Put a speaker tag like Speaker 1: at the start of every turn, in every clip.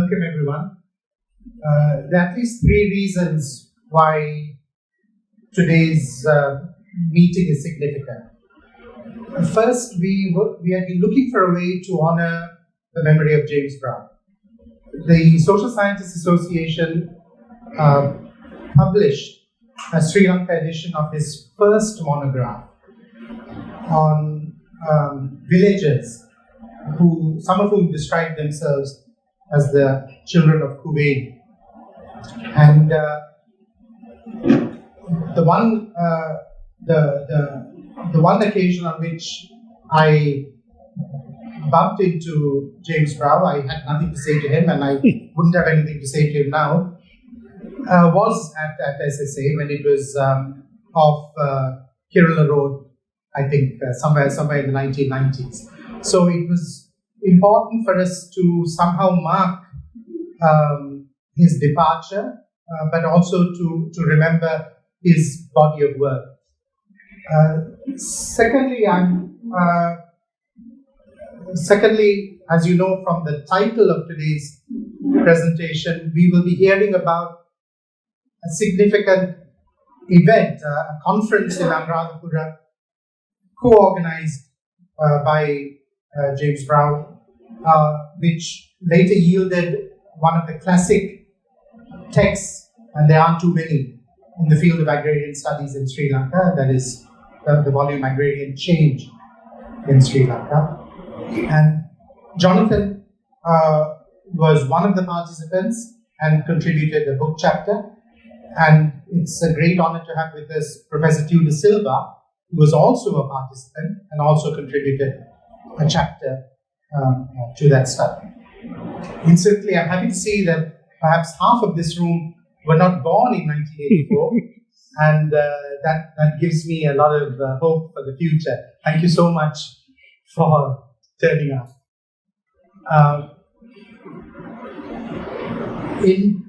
Speaker 1: welcome everyone. There are at least three reasons why today's meeting is significant. First, we have been looking for a way to honor the memory of James Brown. The Social Scientists Association published a Sri Lanka edition of his first monograph on villagers, some of whom described themselves as the children of Kuvain. And the one occasion on which I bumped into James Brown, I had nothing to say to him, and I wouldn't have anything to say to him now, was at SSA when it was off Kerala Road, I think somewhere in the 1990s. So it was important for us to somehow mark his departure, but also to remember his body of work. Secondly, as you know from the title of today's presentation, we will be hearing about a significant event, a conference in Anuradhapura, co-organized by James Brown, which later yielded one of the classic texts, and there aren't too many, in the field of agrarian studies in Sri Lanka, that is the volume Agrarian Change in Sri Lanka. And Jonathan was one of the participants and contributed a book chapter. And it's a great honor to have with us Professor Tudor Silva, who was also a participant and also contributed a chapter to that study. Incidentally, I'm happy to see that perhaps half of this room were not born in 1984, and that gives me a lot of hope for the future. Thank you so much for turning up.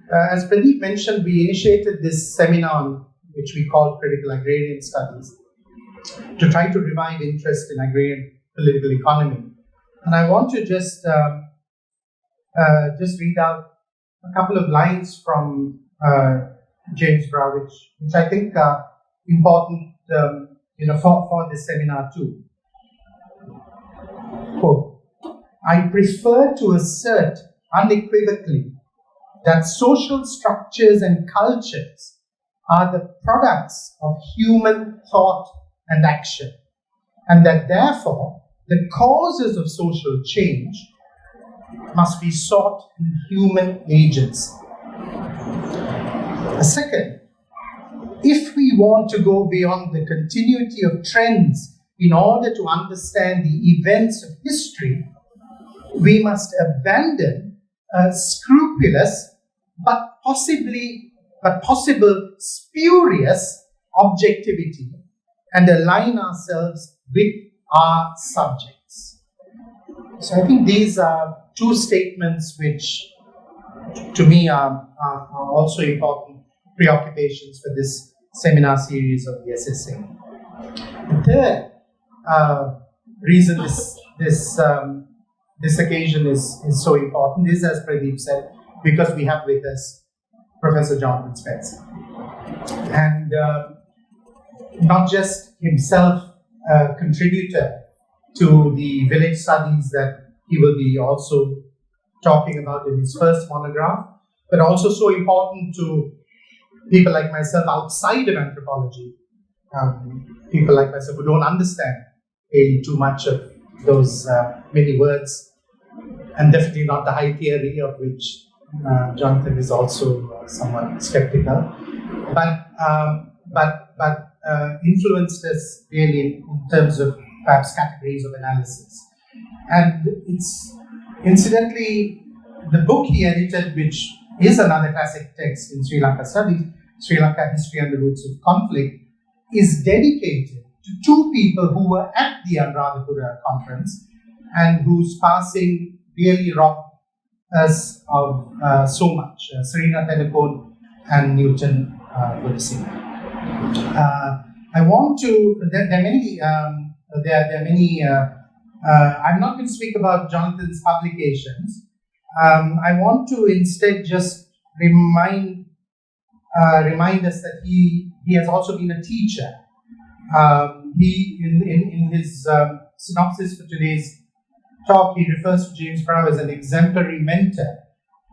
Speaker 1: As Pradeep mentioned, we initiated this seminar, which we call Critical Agrarian Studies, to try to revive interest in agrarian political economy. And I want to just read out a couple of lines from James Brown, which I think are important for this seminar too. Quote, "I prefer to assert unequivocally that social structures and cultures are the products of human thought and action, and that therefore the causes of social change must be sought in human agency. Second, if we want to go beyond the continuity of trends in order to understand the events of history, we must abandon scrupulous but possible spurious objectivity and align ourselves with our subjects." So I think these are two statements which, to me, are also important preoccupations for this seminar series of the SSA. The third reason this occasion is so important is, as Pradeep said, because we have with us Professor Jonathan Spencer. And not just himself a contributor to the village studies that he will be also talking about in his first monograph, but also so important to people like myself outside of anthropology, people like myself who don't understand really too much of those many words, and definitely not the high theory of which Jonathan is also somewhat skeptical, but influenced us really in terms of perhaps categories of analysis. And it's incidentally the book he edited, which is another classic text in Sri Lanka studies, Sri Lanka History and the Roots of Conflict, is dedicated to two people who were at the Anuradhapura conference and whose passing really robbed us of so much, Serena Tenekon and Newton Goodising. I want to, there are many, I'm not going to speak about Jonathan's publications, I want to instead just remind us that he has also been a teacher. He in his synopsis for today's talk, he refers to James Brown as an exemplary mentor.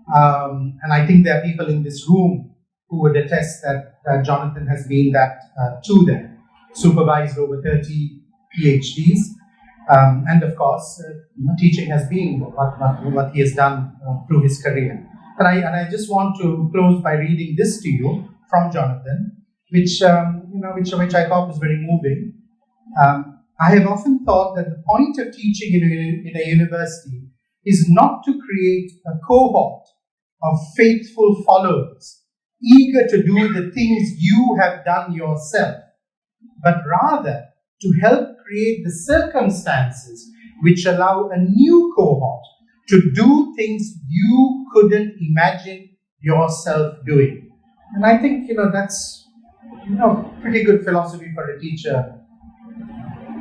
Speaker 1: And I think there are people in this room who would attest that Jonathan has been that to them, supervised over 30 PhDs. And of course, teaching has been what he has done through his career. And I just want to close by reading this to you from Jonathan, which I thought was very moving. I have often thought that the point of teaching in a university is not to create a cohort of faithful followers, eager to do the things you have done yourself, but rather to help create the circumstances which allow a new cohort to do things you couldn't imagine yourself doing. And I think, that's, pretty good philosophy for a teacher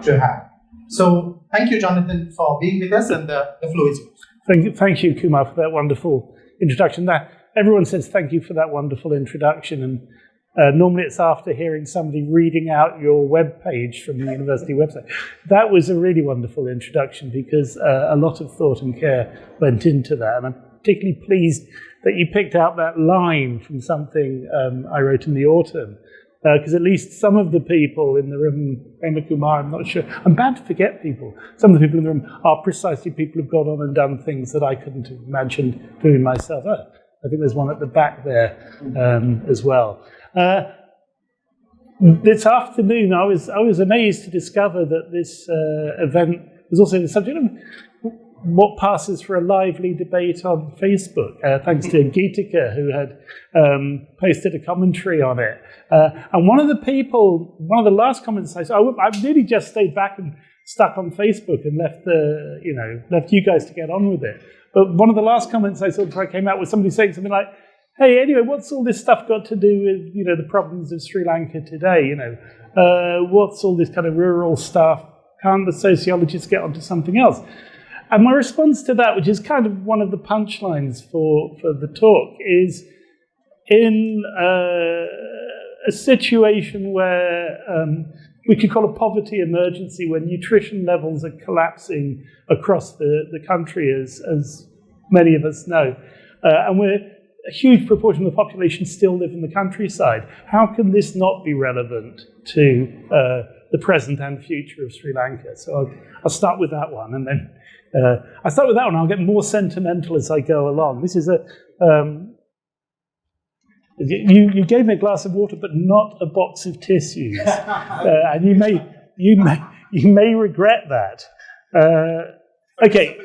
Speaker 1: to have. So thank you, Jonathan, for being with us, and the floor is yours.
Speaker 2: Thank you, Kumar, for that wonderful introduction. Everyone says thank you for that wonderful introduction, and normally it's after hearing somebody reading out your web page from the university website. That was a really wonderful introduction because a lot of thought and care went into that, and I'm particularly pleased that you picked out that line from something I wrote in the autumn, because at least some of the people in the room, Prema Kumar, I'm not sure, I'm bad to forget people. Some of the people in the room are precisely people who've gone on and done things that I couldn't have imagined doing myself. I think there's one at the back there as well. This afternoon, I was amazed to discover that this event was also the subject of what passes for a lively debate on Facebook, thanks to Geetika, who had posted a commentary on it. And one of the last comments I saw, I really just stayed back and stuck on Facebook and left you guys to get on with it. But one of the last comments I saw before I came out was somebody saying something like, hey, anyway, what's all this stuff got to do with, the problems of Sri Lanka today? What's all this kind of rural stuff? Can't the sociologists get onto something else? And my response to that, which is kind of one of the punchlines for the talk, is in a situation where we could call a poverty emergency, where nutrition levels are collapsing across the country, as many of us know, and we're a huge proportion of the population still live in the countryside. How can this not be relevant to the present and future of Sri Lanka? So I'll start with that one, and then I'll get more sentimental as I go along. This is you gave me a glass of water, but not a box of tissues, and you may regret that. Okay.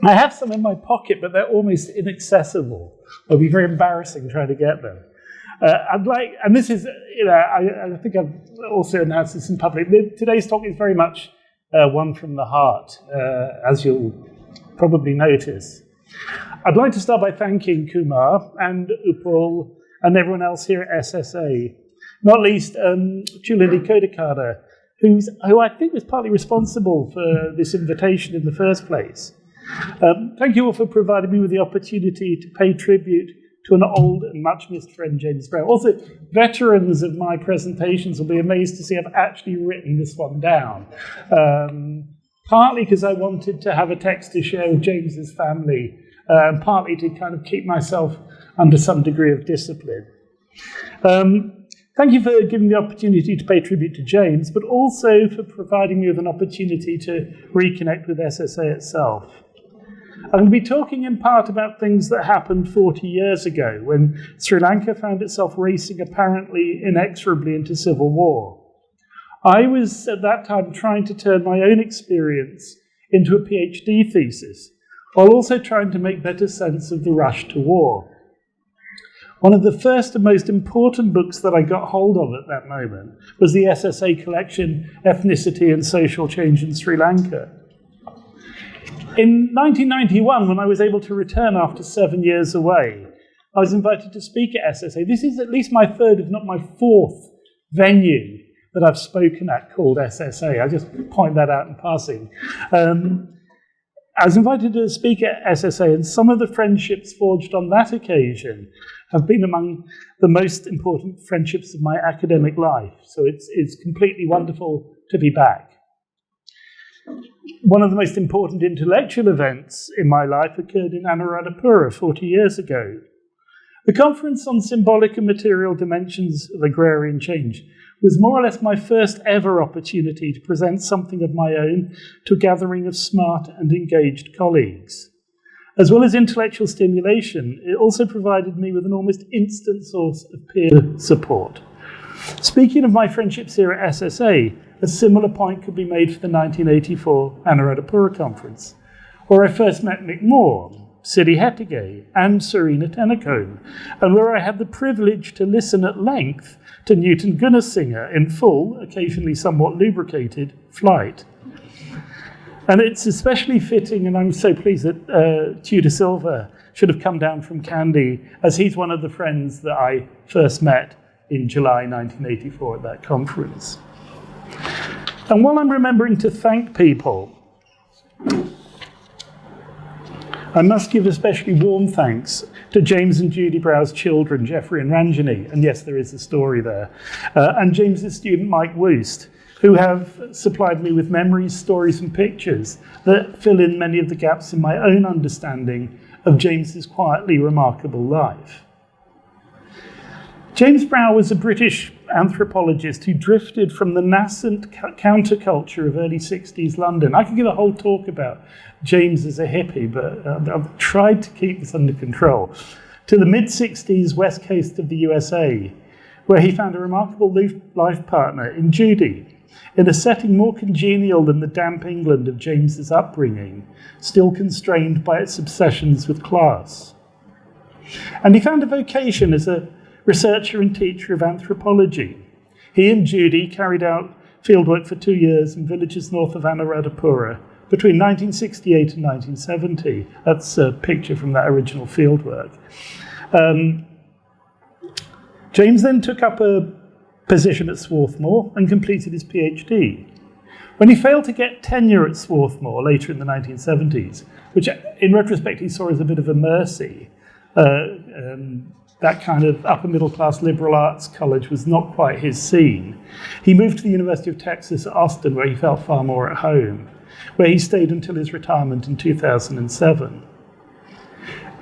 Speaker 2: I have some in my pocket, but they're almost inaccessible. It'll be very embarrassing trying to get them. And this is, I think I've also announced this in public. Today's talk is very much one from the heart, as you'll probably notice. I'd like to start by thanking Kumar and Upal and everyone else here at SSA, not least Chulindi Kodakada, who I think was partly responsible for this invitation in the first place. Thank you all for providing me with the opportunity to pay tribute to an old and much missed friend, James Brown. Also, veterans of my presentations will be amazed to see I've actually written this one down. Partly because I wanted to have a text to share with James's family, and partly to kind of keep myself under some degree of discipline. Thank you for giving me the opportunity to pay tribute to James, but also for providing me with an opportunity to reconnect with SSA itself. I'm going to be talking in part about things that happened 40 years ago, when Sri Lanka found itself racing apparently inexorably into civil war. I was at that time trying to turn my own experience into a PhD thesis, while also trying to make better sense of the rush to war. One of the first and most important books that I got hold of at that moment was the SSA collection, Ethnicity and Social Change in Sri Lanka. In 1991, when I was able to return after 7 years away, I was invited to speak at SSA. This is at least my third, if not my fourth, venue that I've spoken at called SSA. I just point that out in passing. I was invited to speak at SSA, and some of the friendships forged on that occasion have been among the most important friendships of my academic life. So it's completely wonderful to be back. One of the most important intellectual events in my life occurred in Anuradhapura 40 years ago. The conference on symbolic and material dimensions of agrarian change was more or less my first ever opportunity to present something of my own to a gathering of smart and engaged colleagues. As well as intellectual stimulation, it also provided me with an almost instant source of peer support. Speaking of my friendships here at SSA, a similar point could be made for the 1984 Anuradhapura conference, where I first met Mick Moore, Siri Hettige, and Serena Tennekomb, and where I had the privilege to listen at length to Newton Gunnarsinger in full, occasionally somewhat lubricated, flight. And it's especially fitting, and I'm so pleased that Tudor Silva should have come down from Kandy, as he's one of the friends that I first met in July 1984 at that conference. And while I'm remembering to thank people, I must give especially warm thanks to James and Judy Brow's children, Jeffrey and Ranjani, and yes, there is a story there, and James's student Mike Woost, who have supplied me with memories, stories, and pictures that fill in many of the gaps in my own understanding of James's quietly remarkable life. James Brow was a British anthropologist who drifted from the nascent counterculture of early 60s London. I could give a whole talk about James as a hippie, but I've tried to keep this under control, to the mid-60s west coast of the USA, where he found a remarkable life partner in Judy, in a setting more congenial than the damp England of James's upbringing, still constrained by its obsessions with class. And he found a vocation as a researcher and teacher of anthropology. He and Judy carried out fieldwork for 2 years in villages north of Anuradhapura between 1968 and 1970. That's a picture from that original fieldwork. James then took up a position at Swarthmore and completed his PhD. When he failed to get tenure at Swarthmore later in the 1970s, which in retrospect he saw as a bit of a mercy, that kind of upper middle class liberal arts college was not quite his scene. He moved to the University of Texas at Austin, where he felt far more at home, where he stayed until his retirement in 2007.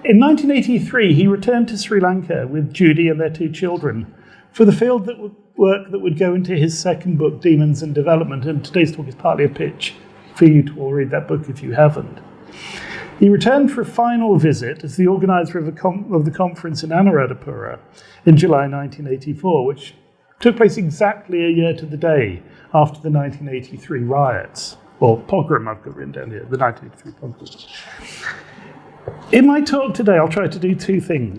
Speaker 2: In 1983, he returned to Sri Lanka with Judy and their 2 children for the field work that would go into his second book, Demons and Development, and today's talk is partly a pitch for you to all read that book if you haven't. He returned for a final visit as the organizer of the conference in Anuradhapura in July 1984, which took place exactly a year to the day after the 1983 riots, or pogrom, I've got written down here, the 1983 pogrom. In my talk today, I'll try to do three things.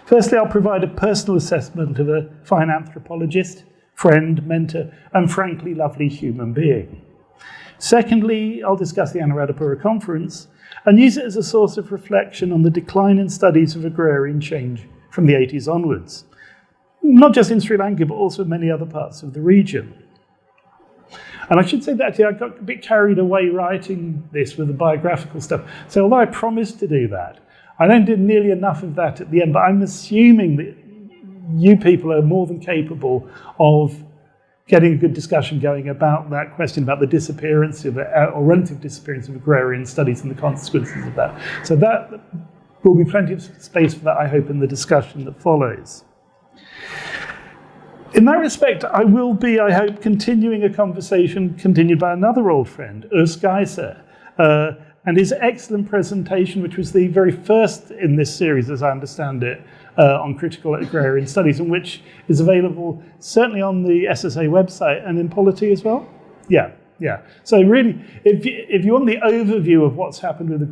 Speaker 2: Firstly, I'll provide a personal assessment of a fine anthropologist, friend, mentor, and frankly lovely human being. Secondly, I'll discuss the Anuradhapura conference and use it as a source of reflection on the decline in studies of agrarian change from the 80s onwards, not just in Sri Lanka, but also in many other parts of the region. And I should say that actually I got a bit carried away writing this with the biographical stuff. So although I promised to do that, I then did nearly enough of that at the end, but I'm assuming that you people are more than capable of getting a good discussion going about that question, about the disappearance of, or relative disappearance of agrarian studies and the consequences of that. So that will be plenty of space for that, I hope, in the discussion that follows. In that respect, I will be, I hope, continuing a conversation continued by another old friend, Urs Geiser, and his excellent presentation, which was the very first in this series, as I understand it, on critical agrarian studies, and which is available certainly on the SSA website and in Polity as well. Yeah. So really, if you want the overview of what's happened with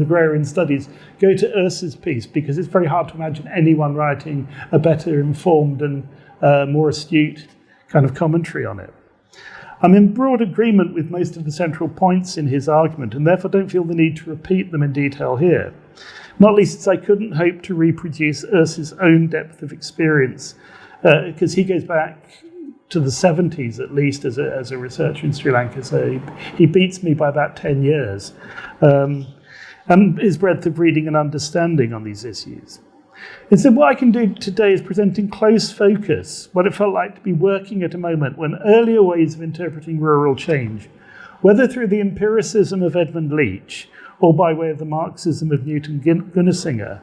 Speaker 2: agrarian studies, go to Urs's piece, because it's very hard to imagine anyone writing a better informed and more astute kind of commentary on it. I'm in broad agreement with most of the central points in his argument, and therefore don't feel the need to repeat them in detail here. Not least as I couldn't hope to reproduce Urs's own depth of experience, because he goes back to the 70s at least as a researcher in Sri Lanka, so he beats me by about 10 years. And his breadth of reading and understanding on these issues. Instead, what I can do today is present in close focus what it felt like to be working at a moment when earlier ways of interpreting rural change, whether through the empiricism of Edmund Leach or by way of the Marxism of Newton Gunnesinger,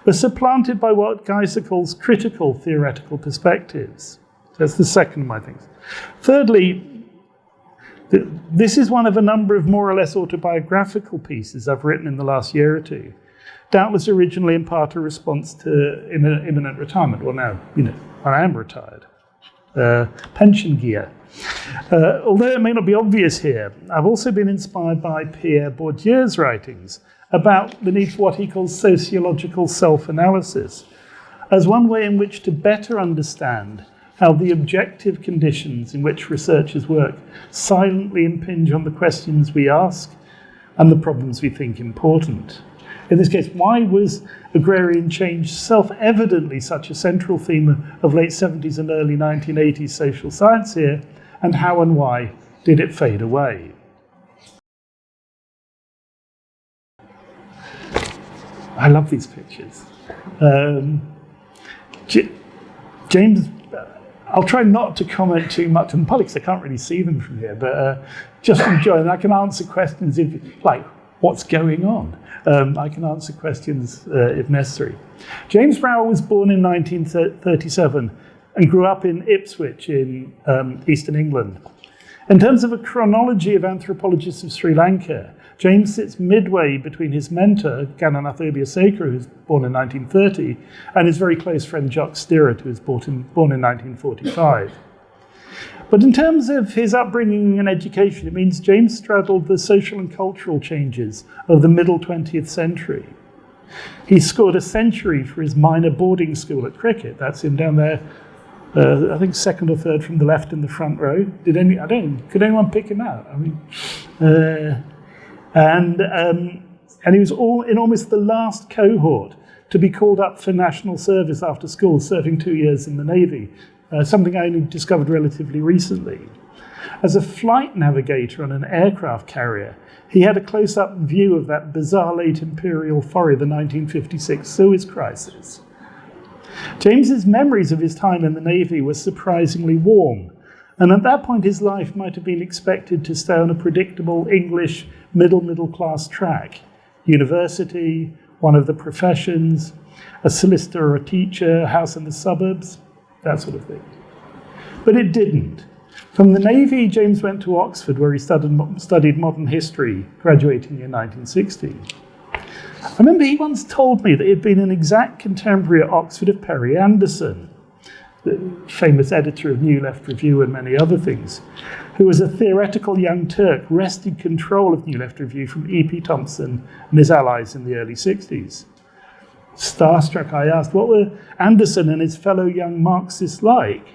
Speaker 2: were supplanted by what Geiser calls critical theoretical perspectives. That's the second of my things. Thirdly, this is one of a number of more or less autobiographical pieces I've written in the last year or two, doubtless originally in part a response to imminent retirement. Well, now, I am retired. Pension gear. Although it may not be obvious here, I've also been inspired by Pierre Bourdieu's writings about the need for what he calls sociological self-analysis as one way in which to better understand how the objective conditions in which researchers work silently impinge on the questions we ask and the problems we think important. In this case, why was agrarian change self-evidently such a central theme of late 70s and early 1980s social science here, and how and why did it fade away? I love these pictures. James, I'll try not to comment too much on politics. I can't really see them from here, but just enjoy them. I can answer questions like what's going on. I can answer questions if necessary. James Brower was born in 1937 and grew up in Ipswich in eastern England. In terms of a chronology of anthropologists of Sri Lanka, James sits midway between his mentor, Gananath Obiasekara, who was born in 1930, and his very close friend Jock Stirrat, who was born in 1945. But in terms of his upbringing and education, it means James straddled the social and cultural changes of the middle 20th century. He scored a century for his minor boarding school at cricket. That's him down there, I think second or third from the left in the front row. Could anyone pick him out? And he was in almost the last cohort to be called up for national service after school, serving 2 years in the Navy, something I only discovered relatively recently. As a flight navigator on an aircraft carrier, he had a close-up view of that bizarre late imperial foray, the 1956 Suez Crisis. James's memories of his time in the Navy were surprisingly warm, and at that point his life might have been expected to stay on a predictable English middle class track. University, one of the professions, a solicitor or a teacher, a house in the suburbs, that sort of thing. But it didn't. From the Navy, James went to Oxford, where he studied modern history, graduating in 1960. I remember he once told me that he had been an exact contemporary at Oxford of Perry Anderson, the famous editor of New Left Review and many other things, who was a theoretical young Turk, wrested control of New Left Review from E.P. Thompson and his allies in the early 60s. Starstruck, I asked, what were Anderson and his fellow young Marxists like?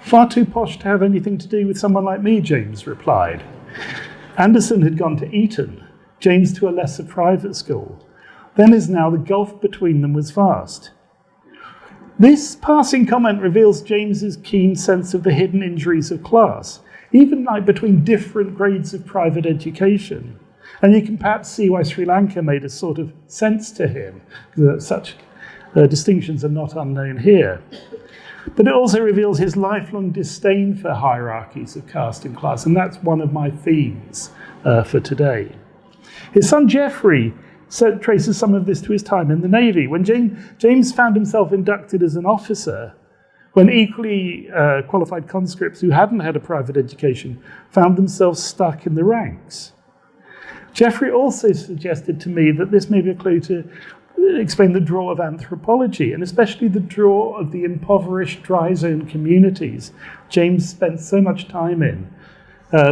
Speaker 2: Far too posh to have anything to do with someone like me, James replied. Anderson had gone to Eton, James to a lesser private school. Then as now, the gulf between them was vast. This passing comment reveals James's keen sense of the hidden injuries of class, even like between different grades of private education. And you can perhaps see why Sri Lanka made a sort of sense to him, because such distinctions are not unknown here. But it also reveals his lifelong disdain for hierarchies of caste and class, and that's one of my themes for today. His son Geoffrey traces some of this to his time in the Navy. When James found himself inducted as an officer, when equally qualified conscripts who hadn't had a private education found themselves stuck in the ranks. Geoffrey also suggested to me that this may be a clue to explain the draw of anthropology, and especially the draw of the impoverished dry zone communities James spent so much time in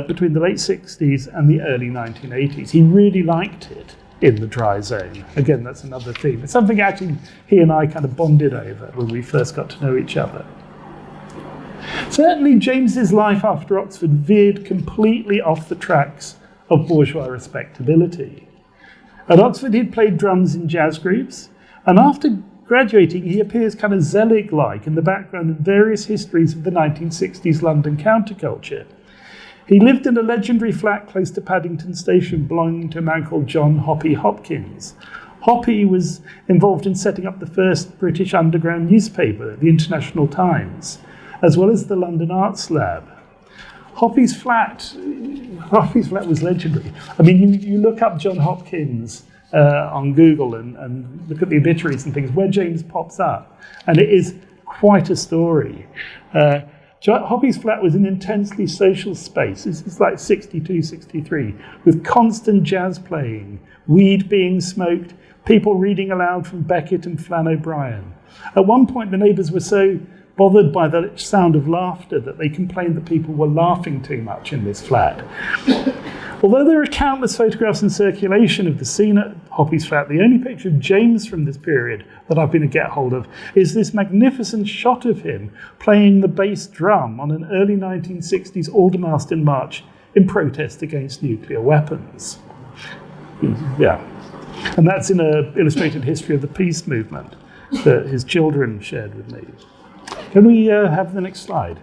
Speaker 2: between the late 60s and the early 1980s. He really liked it in the dry zone. Again, that's another theme. It's something actually he and I kind of bonded over when we first got to know each other. Certainly, James's life after Oxford veered completely off the tracks of bourgeois respectability. At Oxford, he'd played drums in jazz groups, and after graduating, he appears kind of Zelig-like in the background in various histories of the 1960s London counterculture. He lived in a legendary flat close to Paddington Station belonging to a man called John Hoppy Hopkins. Hoppy was involved in setting up the first British underground newspaper, the International Times, as well as the London Arts Lab. Hoppy's flat was legendary. I mean, you look up John Hopkins on Google and look at the obituaries and things where James pops up, and it is quite a story. Hoppy's flat was an intensely social space. It's like 62, 63, with constant jazz playing, weed being smoked, people reading aloud from Beckett and Flann O'Brien. At one point, the neighbours were so bothered by the sound of laughter that they complained that people were laughing too much in this flat. Although there are countless photographs in circulation of the scene at Hoppy's flat, the only picture of James from this period that I've been able to get hold of is this magnificent shot of him playing the bass drum on an early 1960s Aldermaston march in protest against nuclear weapons. Yeah. And that's in an illustrated history of the peace movement that his children shared with me. Can we have the next slide?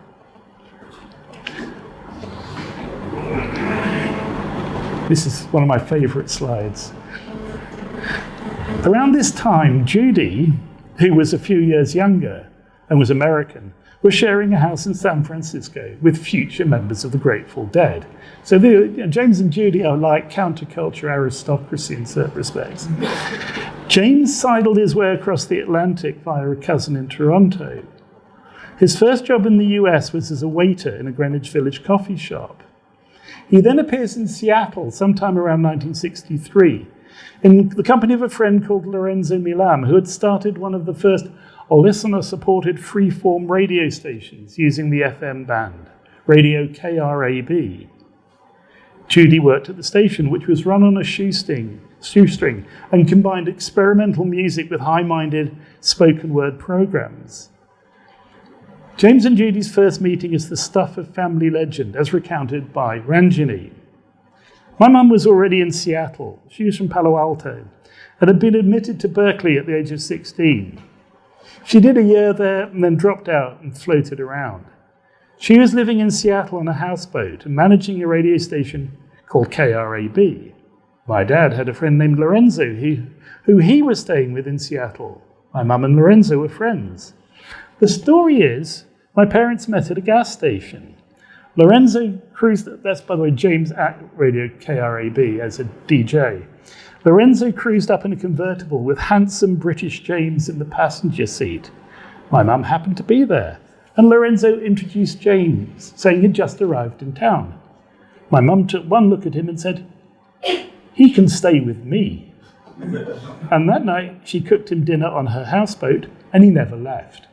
Speaker 2: This is one of my favourite slides. Around this time, Judy, who was a few years younger and was American, was sharing a house in San Francisco with future members of the Grateful Dead. So James and Judy are like counterculture aristocracy in certain respects. James sidled his way across the Atlantic via a cousin in Toronto. His first job in the US was as a waiter in a Greenwich Village coffee shop. He then appears in Seattle sometime around 1963 in the company of a friend called Lorenzo Milam, who had started one of the first listener-supported free-form radio stations using the FM band, Radio KRAB. Judy worked at the station, which was run on a shoestring and combined experimental music with high-minded spoken-word programs. James and Judy's first meeting is the stuff of family legend, as recounted by Ranjini. My mum was already in Seattle. She was from Palo Alto and had been admitted to Berkeley at the age of 16. She did a year there and then dropped out and floated around. She was living in Seattle on a houseboat and managing a radio station called KRAB. My dad had a friend named Lorenzo who he was staying with in Seattle. My mum and Lorenzo were friends. The story is, my parents met at a gas station. Lorenzo cruised, that's by the way, James at Radio KRAB as a DJ. Lorenzo cruised up in a convertible with handsome British James in the passenger seat. My mum happened to be there, and Lorenzo introduced James, saying he'd just arrived in town. My mum took one look at him and said, "He can stay with me." And that night, she cooked him dinner on her houseboat, and he never left.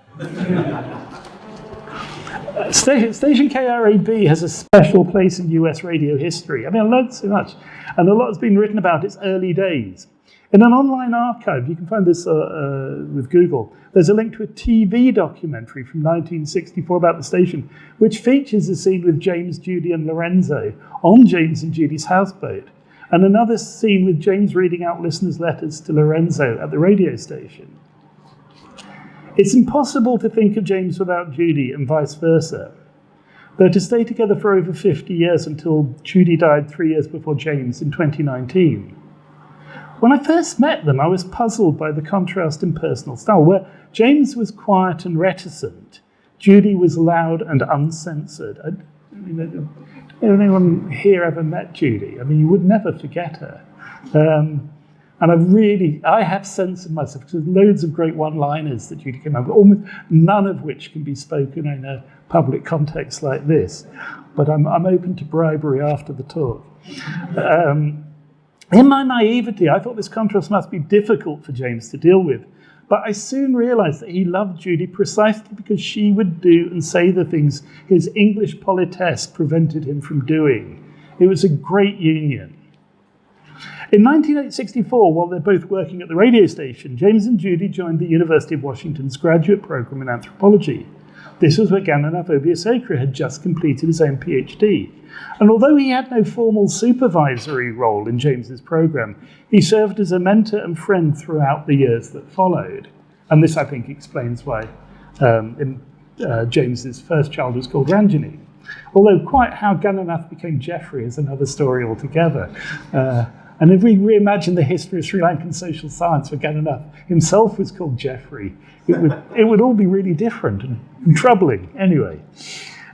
Speaker 2: Station KRAB has a special place in US radio history. I mean, I learned so much, and a lot has been written about its early days. In an online archive, you can find this with Google, there's a link to a TV documentary from 1964 about the station, which features a scene with James, Judy, and Lorenzo on James and Judy's houseboat, and another scene with James reading out listeners' letters to Lorenzo at the radio station. It's impossible to think of James without Judy and vice versa. They're to stay together for over 50 years until Judy died 3 years before James in 2019. When I first met them, I was puzzled by the contrast in personal style, where James was quiet and reticent. Judy was loud and uncensored. Has anyone here ever met Judy? I mean, you would never forget her. And I have censored myself because there's loads of great one-liners that Judy came up with, almost none of which can be spoken in a public context like this. But I'm open to bribery after the talk. In my naivety, I thought this contrast must be difficult for James to deal with. But I soon realised that he loved Judy precisely because she would do and say the things his English politesse prevented him from doing. It was a great union. In 1964, while they're both working at the radio station, James and Judy joined the University of Washington's graduate program in anthropology. This was where Gananath Obiasekere had just completed his own PhD. And although he had no formal supervisory role in James's program, he served as a mentor and friend throughout the years that followed. And this, I think, explains why James's first child was called Ranjani. Although quite how Gananath became Geoffrey is another story altogether. And if we reimagine the history of Sri Lankan social science, where Gananath himself was called Geoffrey, it would all be really different and troubling. Anyway,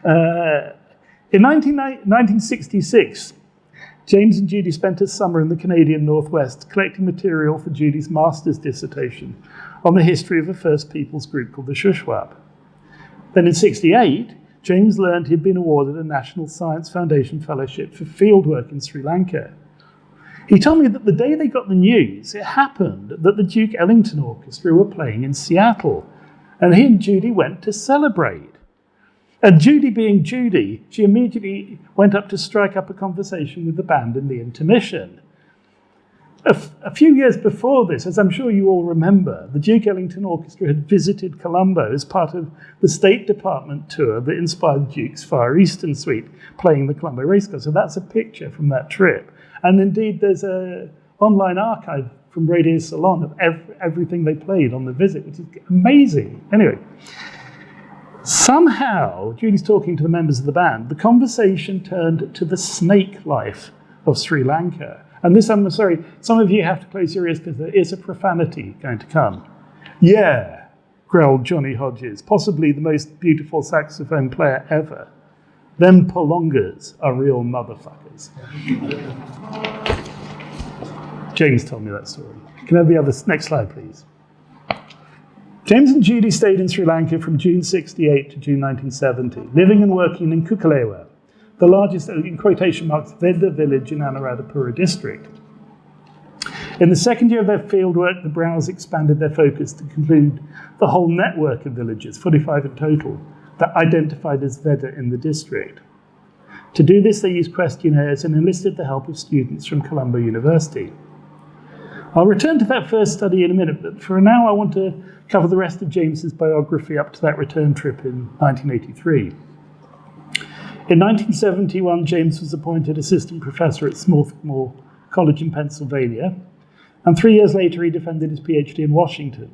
Speaker 2: in 1966, James and Judy spent a summer in the Canadian Northwest collecting material for Judy's master's dissertation on the history of a First Peoples group called the Shuswap. Then in 1968, James learned he'd been awarded a National Science Foundation Fellowship for fieldwork in Sri Lanka. He told me that the day they got the news, it happened that the Duke Ellington Orchestra were playing in Seattle, and he and Judy went to celebrate. And Judy being Judy, she immediately went up to strike up a conversation with the band in the intermission. A few years before this, as I'm sure you all remember, the Duke Ellington Orchestra had visited Colombo as part of the State Department tour that inspired Duke's Far Eastern Suite, playing the Colombo Racecourse. So that's a picture from that trip. And indeed, there's an online archive from Radio Ceylon of everything they played on the visit, which is amazing. Anyway, somehow, Judy's talking to the members of the band, the conversation turned to the snake life of Sri Lanka. And this, I'm sorry, some of you have to close your ears because there is a profanity going to come. Yeah, growled Johnny Hodges, possibly the most beautiful saxophone player ever. Them Polongas are real motherfuckers. James told me that story. Can I have the other, next slide, please? James and Judy stayed in Sri Lanka from June 1968 to June 1970, living and working in Kukalewa, the largest, in quotation marks, Veda village in Anuradhapura district. In the second year of their fieldwork, the Browns expanded their focus to include the whole network of villages, 45 in total, that identified as Veda in the district. To do this, they used questionnaires and enlisted the help of students from Colombo University. I'll return to that first study in a minute, but for now I want to cover the rest of James's biography up to that return trip in 1983. In 1971, James was appointed assistant professor at Swarthmore College in Pennsylvania, and 3 years later he defended his PhD in Washington.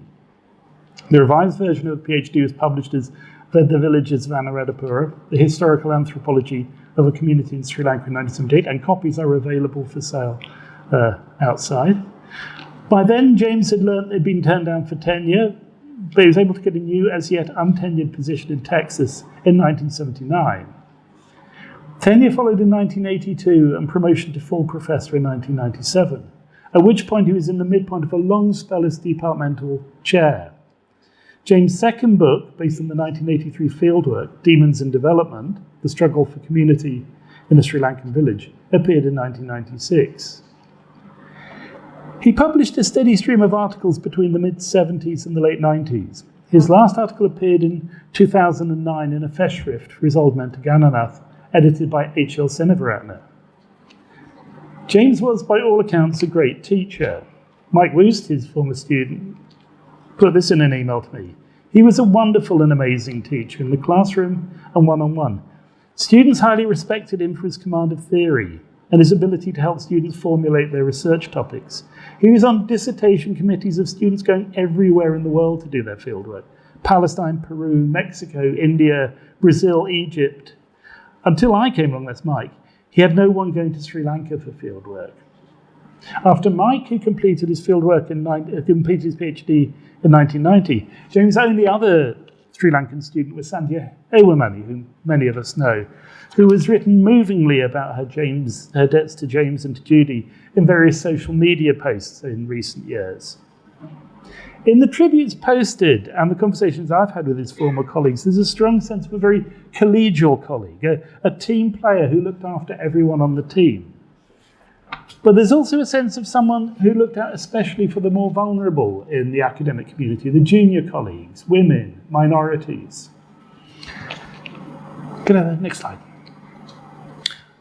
Speaker 2: The revised version of the PhD was published as The Villages of Anuradhapura, the historical anthropology of a community in Sri Lanka in 1978, and copies are available for sale outside. By then, James had learned he'd been turned down for tenure, but he was able to get a new, as yet untenured position in Texas in 1979. Tenure followed in 1982 and promotion to full professor in 1997, at which point he was in the midpoint of a long spell as departmental chair. James' second book, based on the 1983 fieldwork, Demons in Development, The Struggle for Community in a Sri Lankan Village, appeared in 1996. He published a steady stream of articles between the mid-70s and the late 90s. His last article appeared in 2009 in a Festschrift for his old mentor Gananath, edited by H.L. Seneviratne. James was, by all accounts, a great teacher. Mike Woost, his former student, put this in an email to me. He was a wonderful and amazing teacher in the classroom and one-on-one. Students highly respected him for his command of theory and his ability to help students formulate their research topics. He was on dissertation committees of students going everywhere in the world to do their fieldwork. Palestine, Peru, Mexico, India, Brazil, Egypt. Until I came along, that's Mike, he had no one going to Sri Lanka for fieldwork. After Mike, who completed his fieldwork completed his PhD in 1990, James' only other Sri Lankan student was Sandhya Ewamani, whom many of us know, who has written movingly about her debts to James and to Judy in various social media posts in recent years. In the tributes posted and the conversations I've had with his former colleagues, there's a strong sense of a very collegial colleague, a team player who looked after everyone on the team. But there's also a sense of someone who looked out especially for the more vulnerable in the academic community, the junior colleagues, women, minorities. Next slide.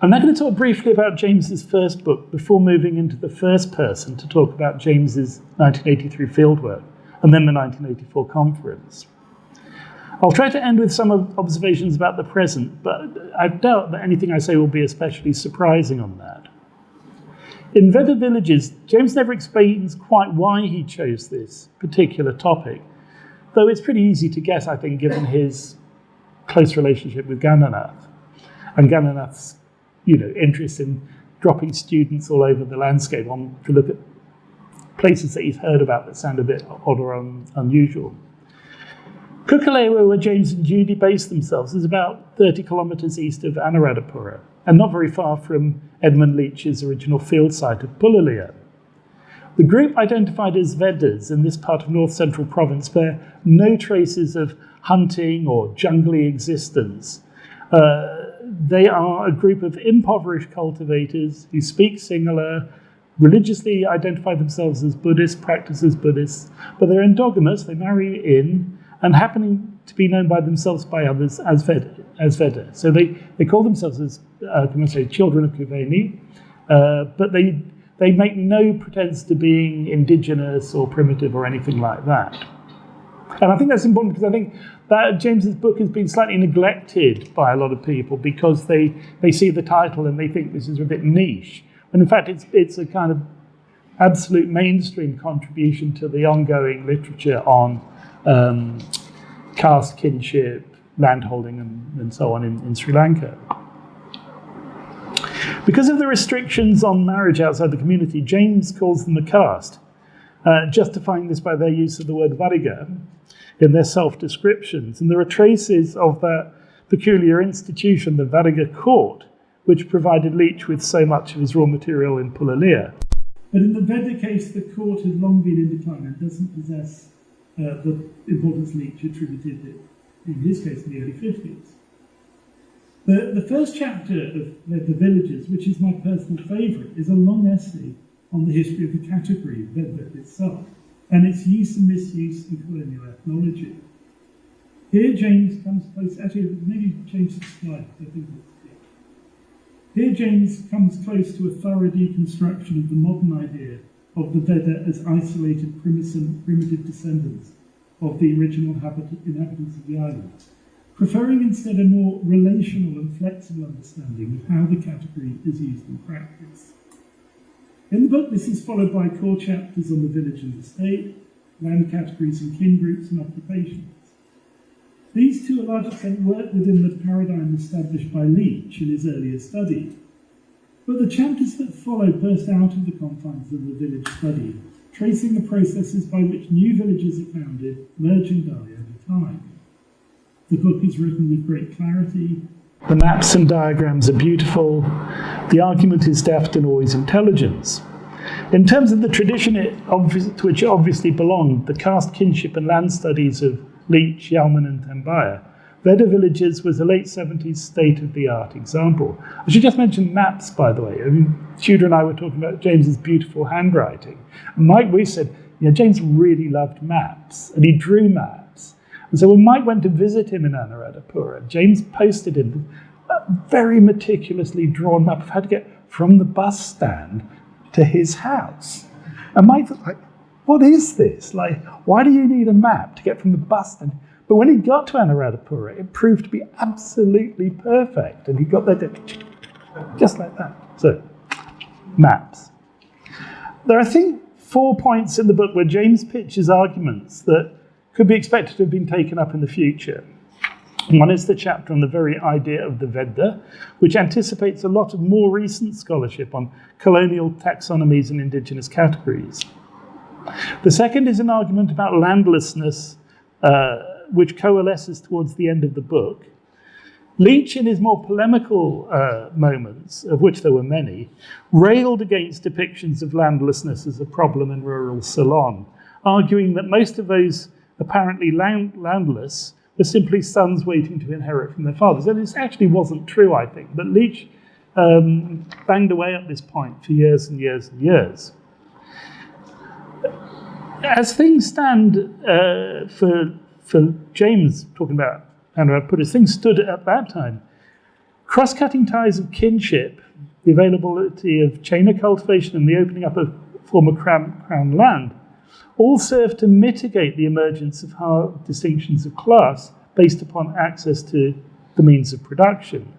Speaker 2: I'm now going to talk briefly about James's first book before moving into the first person to talk about James's 1983 fieldwork and then the 1984 conference. I'll try to end with some observations about the present, but I doubt that anything I say will be especially surprising on that. In Veda Villages, James never explains quite why he chose this particular topic, though it's pretty easy to guess, I think, given his close relationship with Gananath and Gananath's, interest in dropping students all over the landscape to look at places that he's heard about that sound a bit odd or unusual. Kukalewa, where James and Judy based themselves, is about 30 kilometres east of Anuradhapura, and not very far from Edmund Leach's original field site of Pulalia. The group identified as Vedas in this part of north-central province bear no traces of hunting or jungly existence. They are a group of impoverished cultivators who speak Sinhala, religiously identify themselves as Buddhists, practice as Buddhists, but they're endogamous, they marry in, and happening to be known by themselves by others as Veda. So they call themselves as, children of Kuveni, but they make no pretense to being indigenous or primitive or anything like that. And I think that's important because I think that James's book has been slightly neglected by a lot of people because they see the title and they think this is a bit niche. And in fact, it's a kind of absolute mainstream contribution to the ongoing literature on caste kinship, landholding, and so on in Sri Lanka. Because of the restrictions on marriage outside the community, James calls them a caste, justifying this by their use of the word variga in their self-descriptions. And there are traces of that peculiar institution, the variga court, which provided Leach with so much of his raw material in Pulalia. But in the Veda case, the court has long been in decline and doesn't possess the importance Leach attributed it, in his case, in the early 50s. The first chapter of the Villages, which is my personal favourite, is a long essay on the history of the category, Veda itself, and its use and misuse in colonial ethnology. Here James comes close, actually maybe change the slide, I think it's here. Here James comes close to a thorough deconstruction of the modern idea of the Veda as isolated primitive descendants of the original inhabitants of the island, preferring instead a more relational and flexible understanding of how the category is used in practice. In the book, this is followed by core chapters on the village and the state, land categories and kin groups and occupations. These, to a large extent, work within the paradigm established by Leach in his earlier study. But the chapters that follow burst out of the confines of the village study, tracing the processes by which new villages are founded, merge and die over time. The book is written with great clarity. The maps and diagrams are beautiful. The argument is deft and always intelligent. In terms of the tradition to which it obviously belonged, the caste kinship and land studies of Leach, Yalman and Tambaya, Veda Villages was a late 70s state-of-the-art example. I should just mention maps, by the way. I mean, Tudor and I were talking about James's beautiful handwriting. And Mike Weiss said, James really loved maps, and he drew maps. And so when Mike went to visit him in Anuradhapura, James posted him a very meticulously drawn map of how to get from the bus stand to his house. And Mike was like, what is this? Like, why do you need a map to get from the bus stand? But when he got to Anuradhapura, it proved to be absolutely perfect. And he got there just like that. So, maps. There are, I think, 4 points in the book where James pitches arguments that could be expected to have been taken up in the future. One is the chapter on the very idea of the Veda, which anticipates a lot of more recent scholarship on colonial taxonomies and indigenous categories. The second is an argument about landlessness, which coalesces towards the end of the book. Leach, in his more polemical moments, of which there were many, railed against depictions of landlessness as a problem in rural Ceylon, arguing that most of those apparently landless were simply sons waiting to inherit from their fathers. And this actually wasn't true, I think, but Leach banged away at this point for years and years and years. As things stand for James, talking about Anuradhapura, things stood at that time. Cross-cutting ties of kinship, the availability of chain cultivation and the opening up of former crown land, all serve to mitigate the emergence of hard distinctions of class based upon access to the means of production.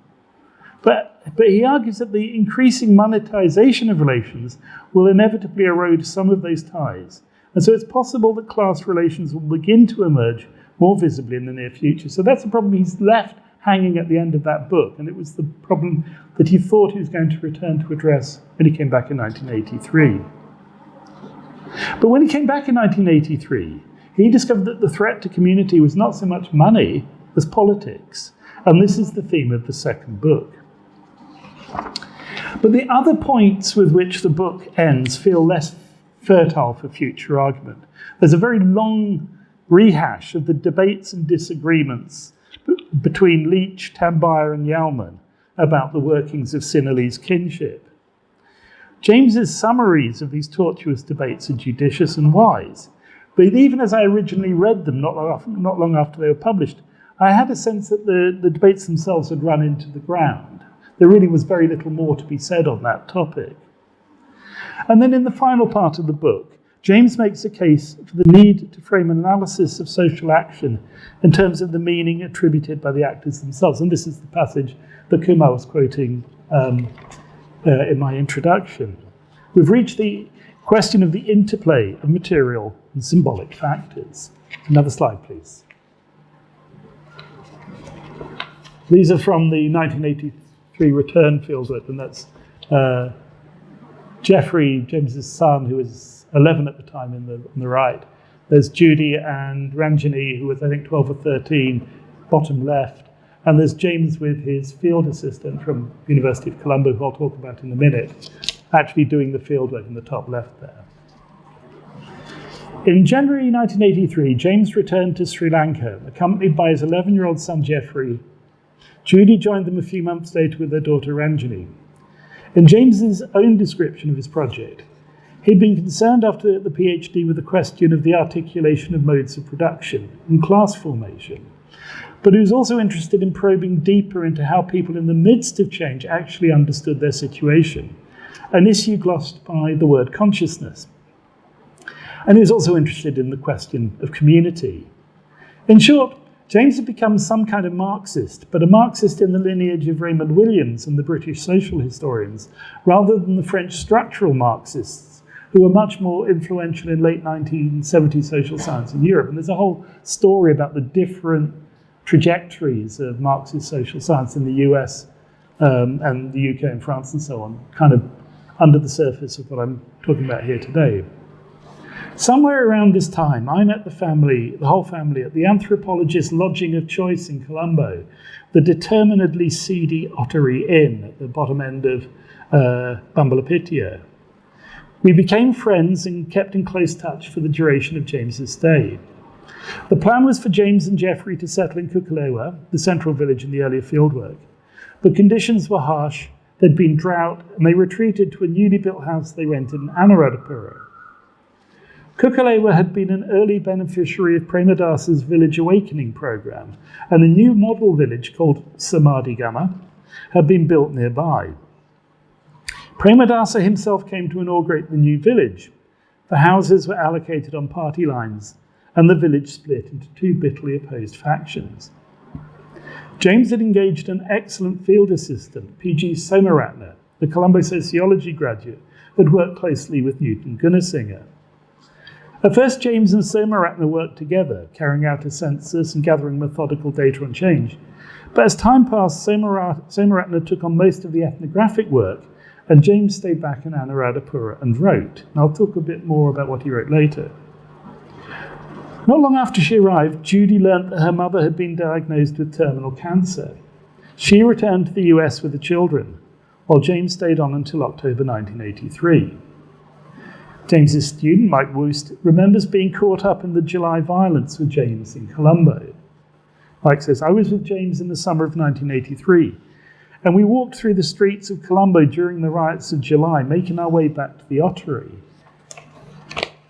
Speaker 2: But he argues that the increasing monetization of relations will inevitably erode some of those ties, And so it's possible that class relations will begin to emerge more visibly in the near future. So that's the problem he's left hanging at the end of that book, and it was the problem that he thought he was going to return to address when he came back in 1983. But when he came back in 1983, he discovered that the threat to community was not so much money as politics, and this is the theme of the second book. But the other points with which the book ends feel less fertile for future argument. There's a very long rehash of the debates and disagreements between Leach, Tambire and Yalman about the workings of Sinhalese kinship. James's summaries of these tortuous debates are judicious and wise, but even as I originally read them, not long after they were published, I had a sense that the debates themselves had run into the ground. There really was very little more to be said on that topic. And then in the final part of the book, James makes a case for the need to frame an analysis of social action in terms of the meaning attributed by the actors themselves. And this is the passage that Kumar was quoting in my introduction. We've reached the question of the interplay of material and symbolic factors. Another slide, please. These are from the 1983 return fieldwork, and that's Geoffrey, James's son, who was 11 at the time on the right. There's Judy and Ranjani, who was, I think, 12 or 13, bottom left. And there's James with his field assistant from the University of Colombo, who I'll talk about in a minute, actually doing the field work in the top left there. In January 1983, James returned to Sri Lanka, accompanied by his 11-year-old son, Geoffrey. Judy joined them a few months later with their daughter, Ranjani. In James's own description of his project, he'd been concerned after the PhD with the question of the articulation of modes of production and class formation. But he was also interested in probing deeper into how people in the midst of change actually understood their situation, an issue glossed by the word consciousness. And he was also interested in the question of community. In short, James had become some kind of Marxist, but a Marxist in the lineage of Raymond Williams and the British social historians, rather than the French structural Marxists, who were much more influential in late 1970s social science in Europe. And there's a whole story about the different trajectories of Marxist social science in the US and the UK and France and so on, kind of under the surface of what I'm talking about here today. Somewhere around this time, I met the whole family, at the anthropologist's lodging of choice in Colombo, the determinedly seedy Ottery Inn at the bottom end of Bambalapitiya. We became friends and kept in close touch for the duration of James's stay. The plan was for James and Geoffrey to settle in Kukalewa, the central village in the earlier fieldwork. But conditions were harsh, there'd been drought, and they retreated to a newly built house they rented in Anuradhapura. Kukalewa had been an early beneficiary of Premadasa's Village Awakening program, and a new model village called Samadhigama had been built nearby. Premadasa himself came to inaugurate the new village. The houses were allocated on party lines, and the village split into two bitterly opposed factions. James had engaged an excellent field assistant, P.G. Somaratna, the Colombo sociology graduate, who had worked closely with Newton Gunnarsinger. At first, James and Somaratna worked together, carrying out a census and gathering methodical data on change. But as time passed, Somaratna took on most of the ethnographic work, and James stayed back in Anuradhapura and wrote. And I'll talk a bit more about what he wrote later. Not long after she arrived, Judy learnt that her mother had been diagnosed with terminal cancer. She returned to the US with the children, while James stayed on until October 1983. James's student, Mike Woost, remembers being caught up in the July violence with James in Colombo. Mike says, "I was with James in the summer of 1983, and we walked through the streets of Colombo during the riots of July, making our way back to the Ottery.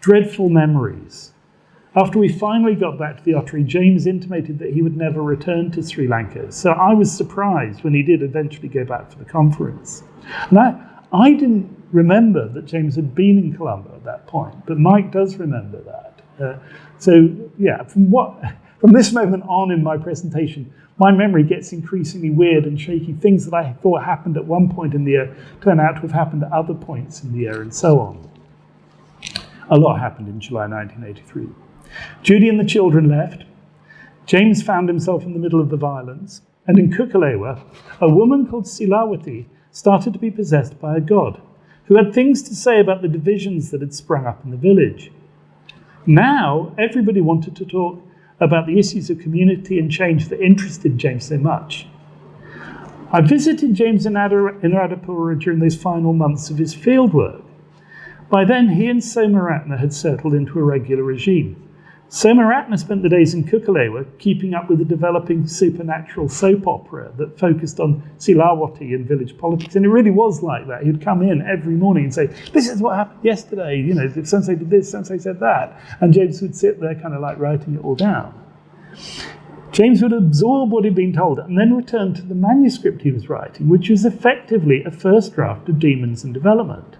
Speaker 2: Dreadful memories. After we finally got back to the Ottery, James intimated that he would never return to Sri Lanka, so I was surprised when he did eventually go back for the conference." And I didn't remember that James had been in Colombo at that point, but Mike does remember that. From this moment on in my presentation, my memory gets increasingly weird and shaky. Things that I thought happened at one point in the year turn out to have happened at other points in the year, and so on. A lot happened in July 1983. Judy and the children left. James found himself in the middle of the violence, and in Kukalewa, a woman called Silawati started to be possessed by a god who had things to say about the divisions that had sprung up in the village. Now, everybody wanted to talk about the issues of community and change that interested James so much. I visited James in Anuradhapura during those final months of his fieldwork. By then, he and Somaratna had settled into a regular regime. Somaratna spent the days in Kukalewa keeping up with the developing supernatural soap opera that focused on Silawati and village politics. And it really was like that. He'd come in every morning and say, this is what happened yesterday. You know, if so-and-so did this, so-and-so said that. And James would sit there kind of like writing it all down. James would absorb what he'd been told and then return to the manuscript he was writing, which was effectively a first draft of Demons and Development.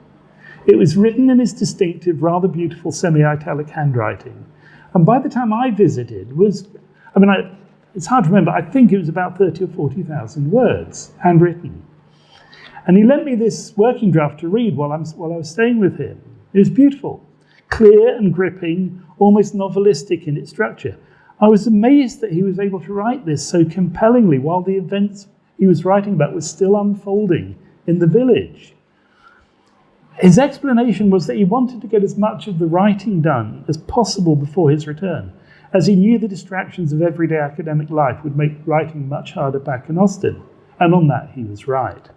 Speaker 2: It was written in his distinctive, rather beautiful semi-italic handwriting. And by the time I visited, it's hard to remember, I think it was about 30 or 40,000 words, handwritten. And he lent me this working draft to read while I was staying with him. It was beautiful, clear and gripping, almost novelistic in its structure. I was amazed that he was able to write this so compellingly while the events he was writing about were still unfolding in the village. His explanation was that he wanted to get as much of the writing done as possible before his return, as he knew the distractions of everyday academic life would make writing much harder back in Austin. And on that, he was right.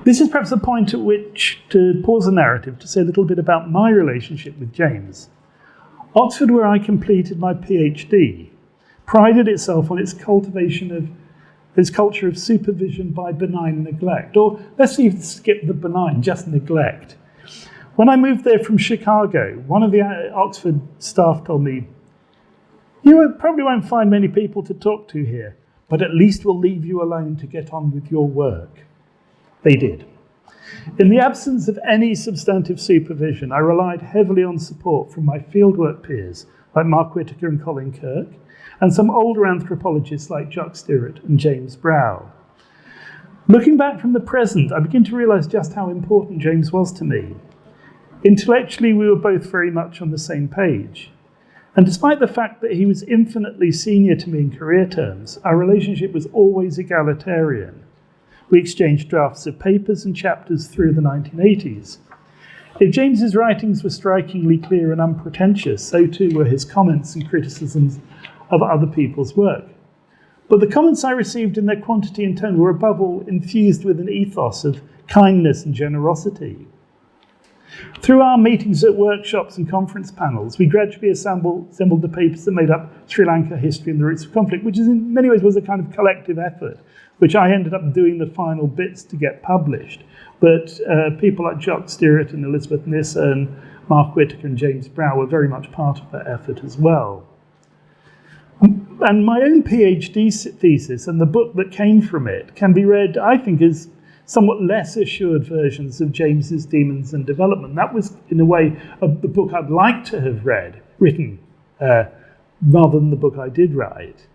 Speaker 2: This is perhaps the point at which to pause the narrative to say a little bit about my relationship with James. Oxford, where I completed my PhD, prided itself on its cultivation of this culture of supervision by benign neglect, or let's even skip the benign, just neglect. When I moved there from Chicago, one of the Oxford staff told me, "You probably won't find many people to talk to here, but at least we'll leave you alone to get on with your work." They did. In the absence of any substantive supervision, I relied heavily on support from my fieldwork peers, like Mark Whittaker and Colin Kirk, and some older anthropologists like Jock Stewart and James Brow. Looking back from the present, I begin to realise just how important James was to me. Intellectually, we were both very much on the same page. And despite the fact that he was infinitely senior to me in career terms, our relationship was always egalitarian. We exchanged drafts of papers and chapters through the 1980s. If James's writings were strikingly clear and unpretentious, so too were his comments and criticisms of other people's work. But the comments I received in their quantity and tone were above all infused with an ethos of kindness and generosity. Through our meetings at workshops and conference panels, we gradually assembled the papers that made up Sri Lanka History and the Roots of Conflict, which is in many ways was a kind of collective effort, which I ended up doing the final bits to get published. But people like Jock Stewart and Elizabeth Nissa and Mark Whittaker and James Brow were very much part of that effort as well. And my own PhD thesis and the book that came from it can be read, I think, as somewhat less assured versions of James's Demons and Development. That was, in a way, the book I'd like to have written, rather than the book I did write.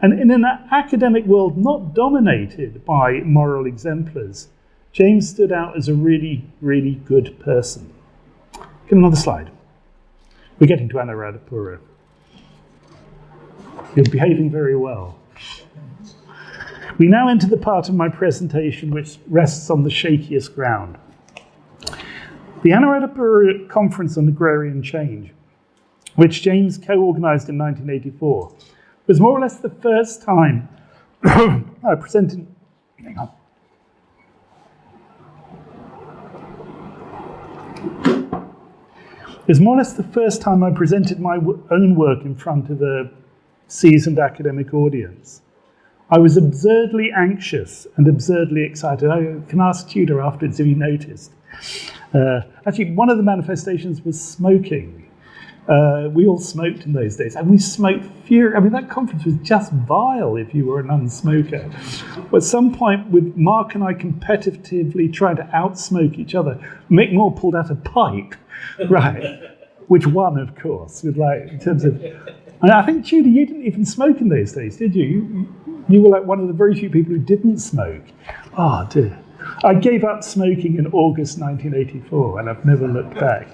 Speaker 2: And in an academic world not dominated by moral exemplars, James stood out as a really, really good person. Get another slide. We're getting to Anuradhapura. You're behaving very well. We now enter the part of my presentation which rests on the shakiest ground. The Anuradhapura Conference on Agrarian Change, which James co-organised in 1984, was more or less the first time I presented... Hang on. It was more or less the first time I presented my own work in front of a seasoned academic audience. I was absurdly anxious and absurdly excited. I can ask Tudor afterwards if he noticed. Actually, one of the manifestations was smoking. We all smoked in those days, and we smoked that conference was just vile if you were a non-smoker. At some point, with Mark and I competitively trying to outsmoke each other, Mick Moore pulled out a pipe, right? Which won, of course, with in terms of... And I think, Tudor, you didn't even smoke in those days, did you? You were like one of the very few people who didn't smoke. Oh, dear. I gave up smoking in August 1984, and I've never looked back.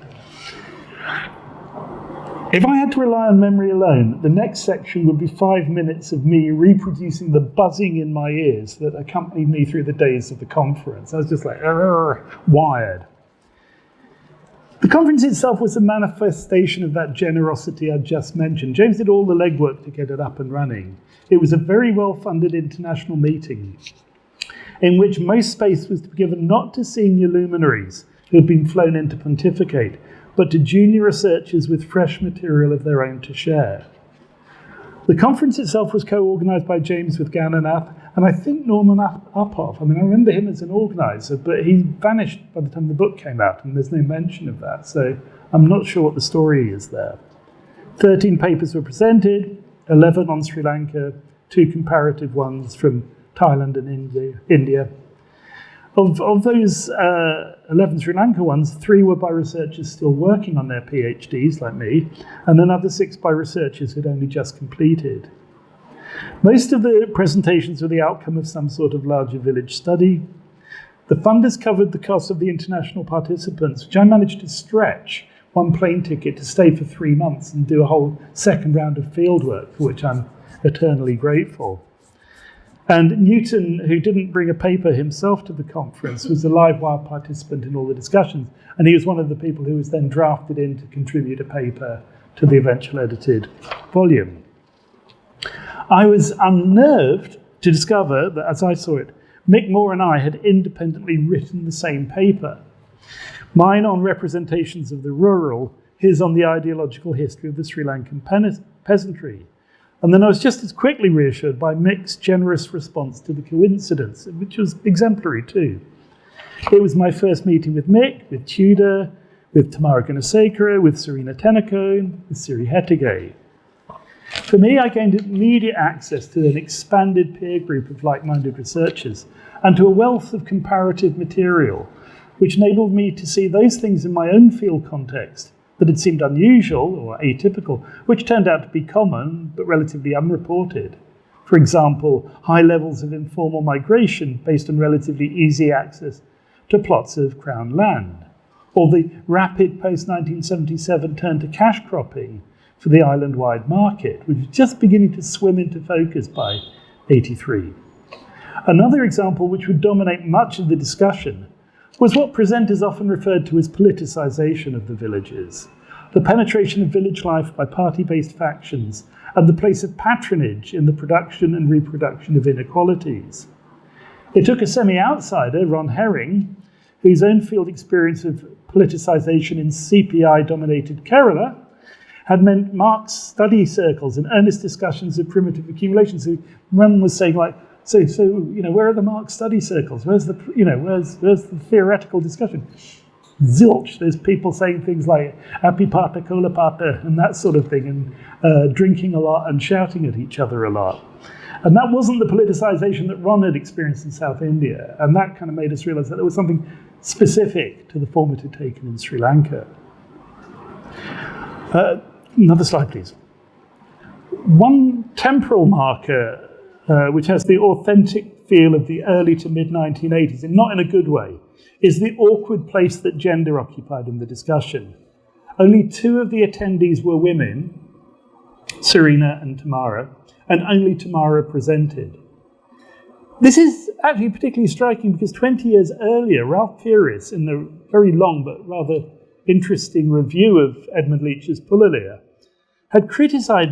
Speaker 2: If I had to rely on memory alone, the next section would be 5 minutes of me reproducing the buzzing in my ears that accompanied me through the days of the conference. I was just like, wired. The conference itself was a manifestation of that generosity I just mentioned. James did all the legwork to get it up and running. It was a very well-funded international meeting in which most space was to be given not to senior luminaries who had been flown in to pontificate, but to junior researchers with fresh material of their own to share. The conference itself was co-organised by James with Gananath, and I think Norman Uphoff. I mean, I remember him as an organiser, but he vanished by the time the book came out, and there's no mention of that, so I'm not sure what the story is there. 13 papers were presented, 11 on Sri Lanka, 2 comparative ones from Thailand and India. Of those 11 Sri Lanka ones, 3 were by researchers still working on their PhDs, like me, and another 6 by researchers who'd only just completed. Most of the presentations were the outcome of some sort of larger village study. The funders covered the cost of the international participants, which I managed to stretch one plane ticket to stay for 3 months and do a whole second round of fieldwork, for which I'm eternally grateful. And Newton, who didn't bring a paper himself to the conference, was a live wire participant in all the discussions, and he was one of the people who was then drafted in to contribute a paper to the eventual edited volume. I was unnerved to discover that, as I saw it, Mick Moore and I had independently written the same paper. Mine on representations of the rural, his on the ideological history of the Sri Lankan peasantry. And then I was just as quickly reassured by Mick's generous response to the coincidence, which was exemplary too. It was my first meeting with Mick, with Tudor, with Tamara Gunasekara, with Serena Tenneco, with Siri Hettigay. For me, I gained immediate access to an expanded peer group of like-minded researchers and to a wealth of comparative material, which enabled me to see those things in my own field context that had seemed unusual or atypical, which turned out to be common but relatively unreported. For example, high levels of informal migration based on relatively easy access to plots of Crown land, or the rapid post-1977 turn to cash cropping for the island-wide market, which was just beginning to swim into focus by 83. Another example which would dominate much of the discussion was what presenters often referred to as politicisation of the villages, the penetration of village life by party-based factions, and the place of patronage in the production and reproduction of inequalities. It took a semi-outsider, Ron Herring, whose own field experience of politicisation in CPI-dominated Kerala had meant Marx study circles and earnest discussions of primitive accumulation. So one was saying, like, so where are the Marx study circles? Where's the theoretical discussion? Zilch. There's people saying things like "happy pata, cola pata," and that sort of thing, and drinking a lot and shouting at each other a lot. And that wasn't the politicization that Ron had experienced in South India, and that kind of made us realize that there was something specific to the form it had taken in Sri Lanka. Another slide, please. One temporal marker which has the authentic feel of the early to mid-1980s, and not in a good way, is the awkward place that gender occupied in the discussion. Only 2 of the attendees were women, Serena and Tamara, and only Tamara presented. This is actually particularly striking because 20 years earlier, Ralph Firis, in the very long but rather interesting review of Edmund Leach's Pulalia, had criticised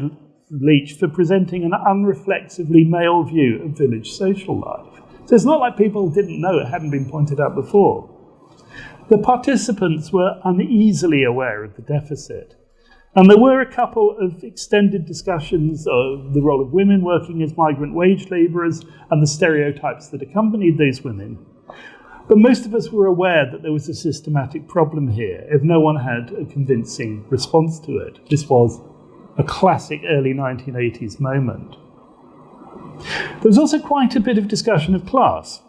Speaker 2: Leach for presenting an unreflexively male view of village social life. So it's not like people didn't know it hadn't been pointed out before. The participants were uneasily aware of the deficit, and there were a couple of extended discussions of the role of women working as migrant wage labourers and the stereotypes that accompanied those women. But most of us were aware that there was a systematic problem here, if no one had a convincing response to it. This was a classic early 1980s moment. There was also quite a bit of discussion of class.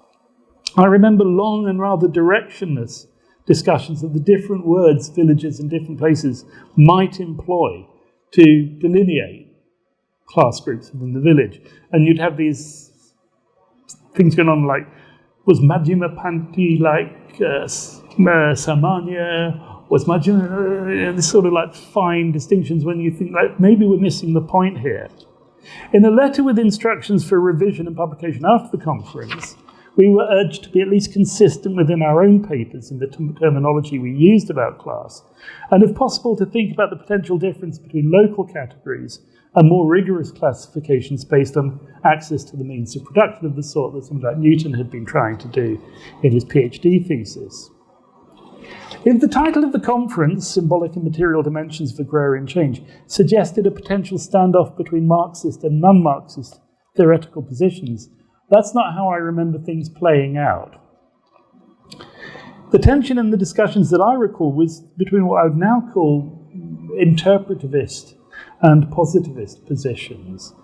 Speaker 2: I remember long and rather directionless discussions of the different words villagers in different places might employ to delineate class groups within the village. And you'd have these things going on like Was Madhyamapanthi like Samanya? Was Madhyama... this sort of like fine distinctions when you think like maybe we're missing the point here. In a letter with instructions for revision and publication after the conference, we were urged to be at least consistent within our own papers in the terminology we used about class, and if possible to think about the potential difference between local categories and more rigorous classifications based on access to the means of production of the sort that somebody like Newton had been trying to do in his PhD thesis. If the title of the conference, Symbolic and Material Dimensions of Agrarian Change, suggested a potential standoff between Marxist and non-Marxist theoretical positions, that's not how I remember things playing out. The tension in the discussions that I recall was between what I would now call interpretivist and positivist positions.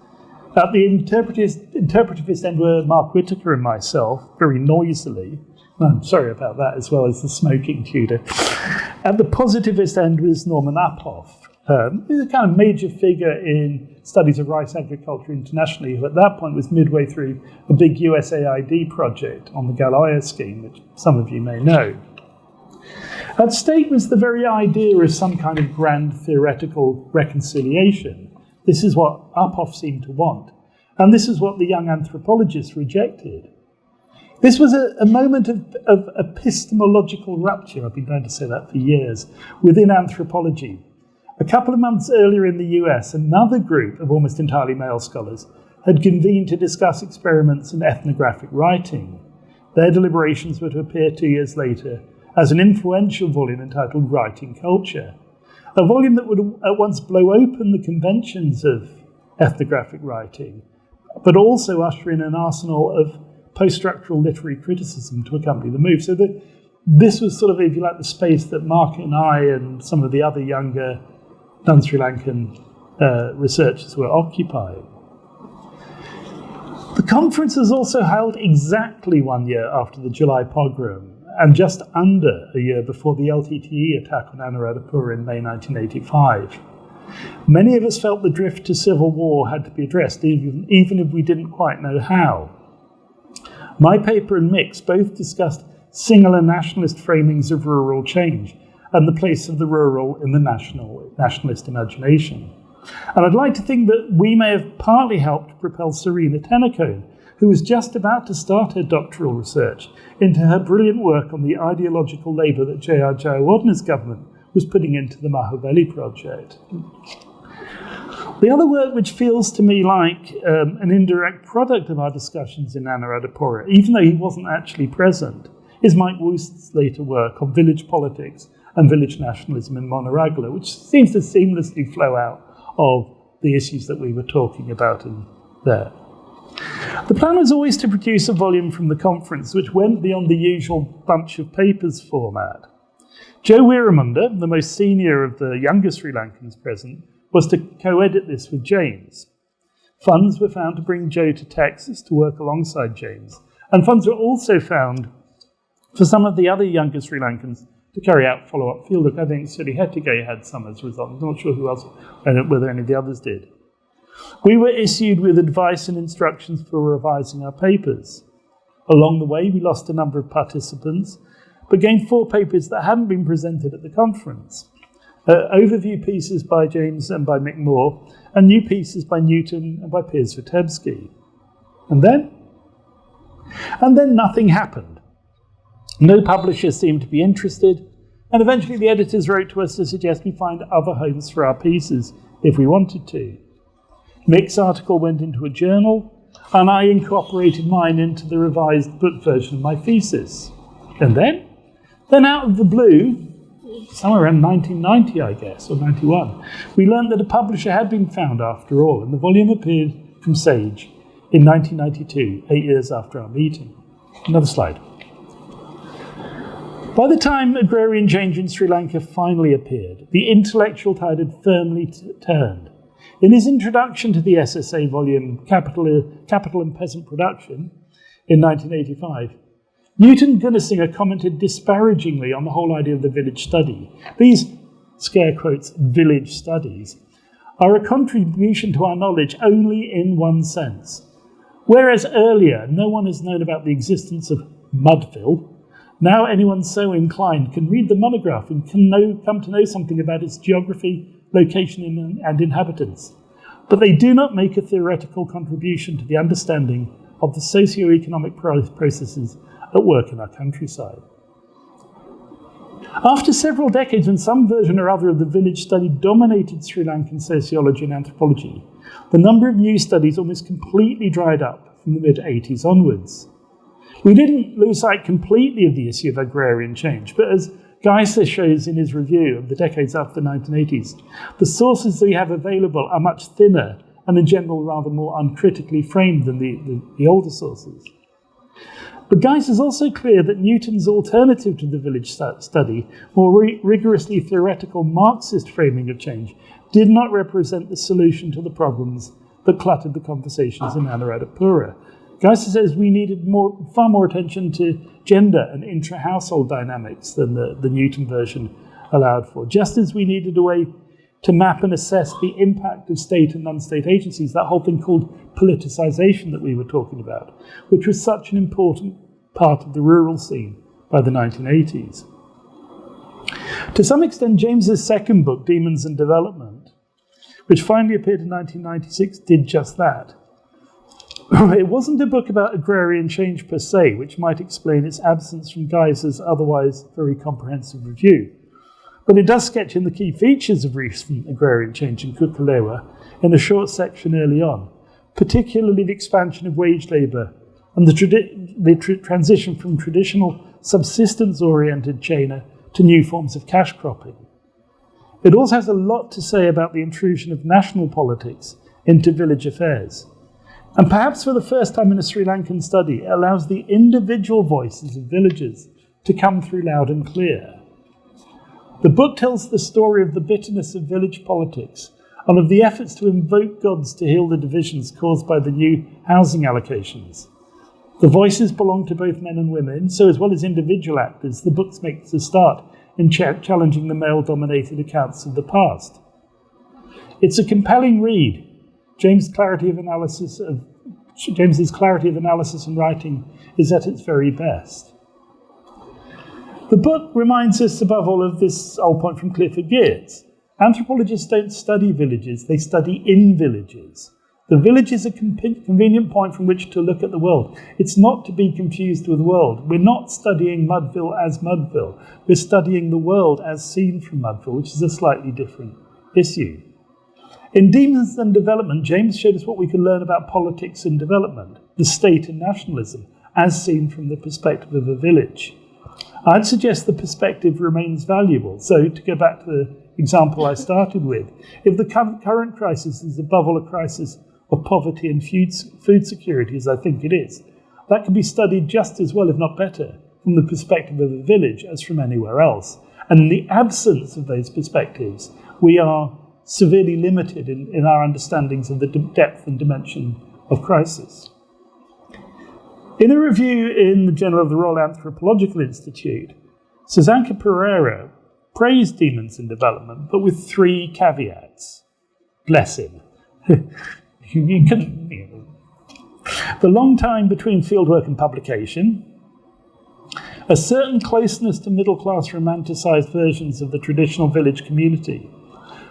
Speaker 2: At the interpretivist end were Mark Whittaker and myself, very noisily. I'm sorry about that, as well as the smoking tutor. At the positivist end was Norman Uphoff. He's a kind of major figure in studies of rice agriculture internationally, who at that point was midway through a big USAID project on the Galaya scheme, which some of you may know. At stake was the very idea of some kind of grand theoretical reconciliation. This is what Uphoff seemed to want, and this is what the young anthropologists rejected. This was a moment of epistemological rupture, I've been trying to say that for years, within anthropology. A couple of months earlier in the US, another group of almost entirely male scholars had convened to discuss experiments in ethnographic writing. Their deliberations were to appear 2 years later as an influential volume entitled Writing Culture, a volume that would at once blow open the conventions of ethnographic writing, but also usher in an arsenal of post-structural literary criticism to accompany the move. So this was sort of, if you like, the space that Mark and I and some of the other younger non-Sri Lankan researchers were occupying. The conference was also held exactly 1 year after the July pogrom and just under a year before the LTTE attack on Anuradhapura in May 1985. Many of us felt the drift to civil war had to be addressed, even if we didn't quite know how. My paper and Mick's both discussed singular nationalist framings of rural change and the place of the rural in the nationalist imagination. And I'd like to think that we may have partly helped propel Serena Tennecoen, who was just about to start her doctoral research, into her brilliant work on the ideological labour that J.R. Jayawardena's government was putting into the Mahaweli project. The other work which feels to me like an indirect product of our discussions in Anuradhapura, even though he wasn't actually present, is Mike Woost's later work on village politics and village nationalism in Monoragala, which seems to seamlessly flow out of the issues that we were talking about in there. The plan was always to produce a volume from the conference which went beyond the usual bunch of papers format. Joe Weeramunda, the most senior of the younger Sri Lankans present, was to co-edit this with James. Funds were found to bring Joe to Texas to work alongside James, and funds were also found for some of the other younger Sri Lankans to carry out follow-up fieldwork. I think Suri Hetige had some as a result. I'm not sure who else, whether any of the others did. We were issued with advice and instructions for revising our papers. Along the way, we lost a number of participants, but gained 4 papers that hadn't been presented at the conference. Overview pieces by James and by Mick Moore, and new pieces by Newton and by Piers Vitebsky. And then nothing happened. No publishers seemed to be interested, and eventually the editors wrote to us to suggest we find other homes for our pieces if we wanted to. Mick's article went into a journal, and I incorporated mine into the revised book version of my thesis. And then out of the blue, somewhere around 1990, I guess, or 91, we learned that a publisher had been found after all, and the volume appeared from Sage in 1992, 8 years after our meeting. Another slide. By the time Agrarian Change in Sri Lanka finally appeared, the intellectual tide had firmly turned. In his introduction to the SSA volume, Capital and Peasant Production, in 1985, Newton Gunnasinger commented disparagingly on the whole idea of the village study. These, scare quotes, village studies, are a contribution to our knowledge only in one sense. Whereas earlier, no one has known about the existence of Mudville, now anyone so inclined can read the monograph and can come to know something about its geography, location, and inhabitants. But they do not make a theoretical contribution to the understanding of the socio-economic processes at work in our countryside. After several decades when some version or other of the village study dominated Sri Lankan sociology and anthropology, the number of new studies almost completely dried up from the mid-80s onwards. We didn't lose sight completely of the issue of agrarian change, but as Geiser shows in his review of the decades after the 1980s, the sources we have available are much thinner and in general rather more uncritically framed than the older sources. But Geiser is also clear that Newton's alternative to the village study, more rigorously theoretical Marxist framing of change, did not represent the solution to the problems that cluttered the conversations in Anuradhapura. Geiser says we needed far more attention to gender and intra-household dynamics than the Newton version allowed for, just as we needed a way to map and assess the impact of state and non-state agencies, that whole thing called politicization that we were talking about, which was such an important part of the rural scene by the 1980s. To some extent, James's second book, Demons and Development, which finally appeared in 1996, did just that. It wasn't a book about agrarian change per se, which might explain its absence from Geiser's otherwise very comprehensive review. But it does sketch in the key features of recent agrarian change in Kukalewa in a short section early on, particularly the expansion of wage labour and the transition from traditional subsistence-oriented China to new forms of cash cropping. It also has a lot to say about the intrusion of national politics into village affairs. And perhaps for the first time in a Sri Lankan study, it allows the individual voices of villagers to come through loud and clear. The book tells the story of the bitterness of village politics and of the efforts to invoke gods to heal the divisions caused by the new housing allocations. The voices belong to both men and women, so as well as individual actors, the book makes a start in challenging the male-dominated accounts of the past. It's a compelling read. James's clarity of analysis and writing is at its very best. The book reminds us, above all, of this old point from Clifford Geertz. Anthropologists don't study villages, they study in villages. The village is a convenient point from which to look at the world. It's not to be confused with world. We're not studying Mudville as Mudville. We're studying the world as seen from Mudville, which is a slightly different issue. In Demons and Development, James showed us what we can learn about politics and development, the state and nationalism, as seen from the perspective of a village. I'd suggest the perspective remains valuable. So to go back to the example I started with, if the current crisis is above all a crisis of poverty and food security, as I think it is, that can be studied just as well, if not better, from the perspective of a village as from anywhere else. And in the absence of those perspectives, we are severely limited in our understandings of the depth and dimension of crisis. In a review in the Journal of the Royal Anthropological Institute, Susanka Pereira praised Demons in Development, but with 3 caveats. Bless him. You couldn't, the long time between fieldwork and publication, a certain closeness to middle-class romanticised versions of the traditional village community,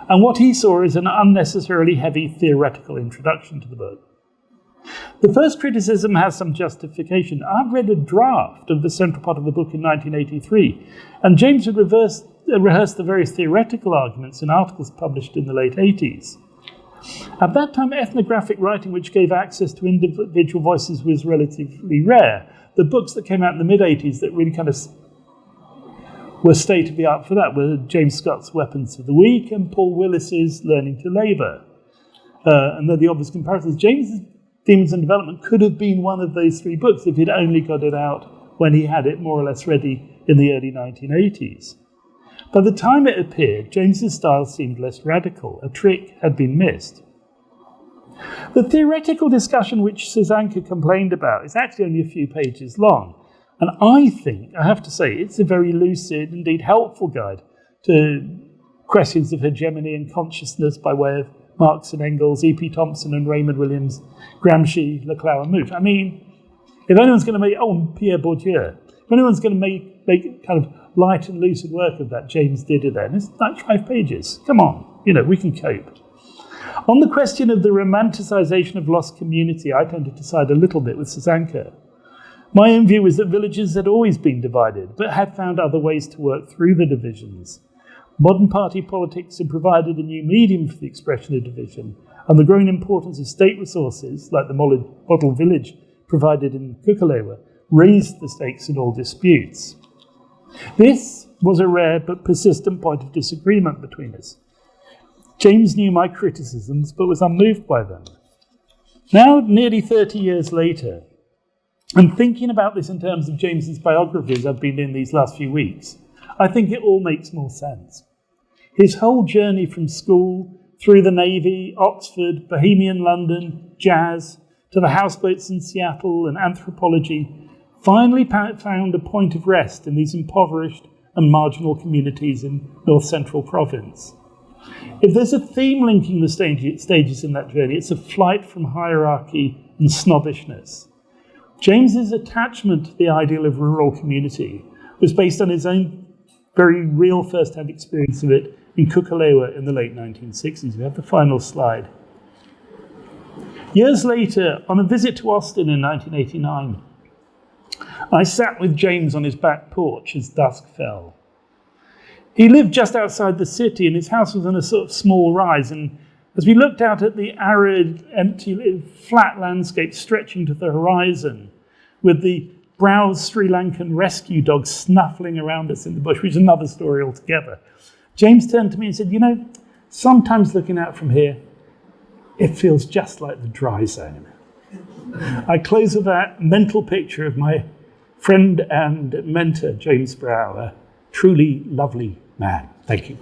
Speaker 2: and what he saw as an unnecessarily heavy theoretical introduction to the book. The first criticism has some justification. I've read a draft of the central part of the book in 1983, and James had rehearsed the various theoretical arguments in articles published in the late 80s. At that time, ethnographic writing which gave access to individual voices was relatively rare. The books that came out in the mid-80s that really kind of were state-of-the-art for that were James Scott's Weapons of the Weak and Paul Willis's Learning to Labour. And they're the obvious comparisons. James's Demons and Development could have been one of those 3 books if he'd only got it out when he had it more or less ready in the early 1980s. By the time it appeared, James's style seemed less radical. A trick had been missed. The theoretical discussion which Susanka complained about is actually only a few pages long, and I think, I have to say, it's a very lucid, indeed helpful guide to questions of hegemony and consciousness by way of Marx and Engels, E.P. Thompson and Raymond Williams, Gramsci, Laclau and Mouffe. I mean, If anyone's going to make, Pierre Bourdieu, if anyone's going to make kind of light and lucid work of that, James did it then. It's like 5 pages. Come on, we can cope. On the question of the romanticisation of lost community, I tended to side a little bit with Sasanka. My own view was that villages had always been divided, but had found other ways to work through the divisions. Modern party politics had provided a new medium for the expression of division, and the growing importance of state resources, like the model village provided in Kukalewa, raised the stakes in all disputes. This was a rare but persistent point of disagreement between us. James knew my criticisms, but was unmoved by them. Now, nearly 30 years later, and thinking about this in terms of James's biographies I've been in these last few weeks, I think it all makes more sense. His whole journey from school, through the Navy, Oxford, Bohemian London, jazz, to the houseboats in Seattle and anthropology, finally found a point of rest in these impoverished and marginal communities in North Central province. If there's a theme linking the stages in that journey, it's a flight from hierarchy and snobbishness. James's attachment to the ideal of rural community was based on his own very real first-hand experience of it in Kukalewa in the late 1960s. We have the final slide. Years later, on a visit to Austin in 1989, I sat with James on his back porch as dusk fell. He lived just outside the city, and his house was on a sort of small rise, and as we looked out at the arid, empty, flat landscape stretching to the horizon, with the browsed Sri Lankan rescue dogs snuffling around us in the bush, which is another story altogether, James turned to me and said, sometimes looking out from here, it feels just like the dry zone. I close with that mental picture of my friend and mentor, James Brow, a truly lovely man. Thank you.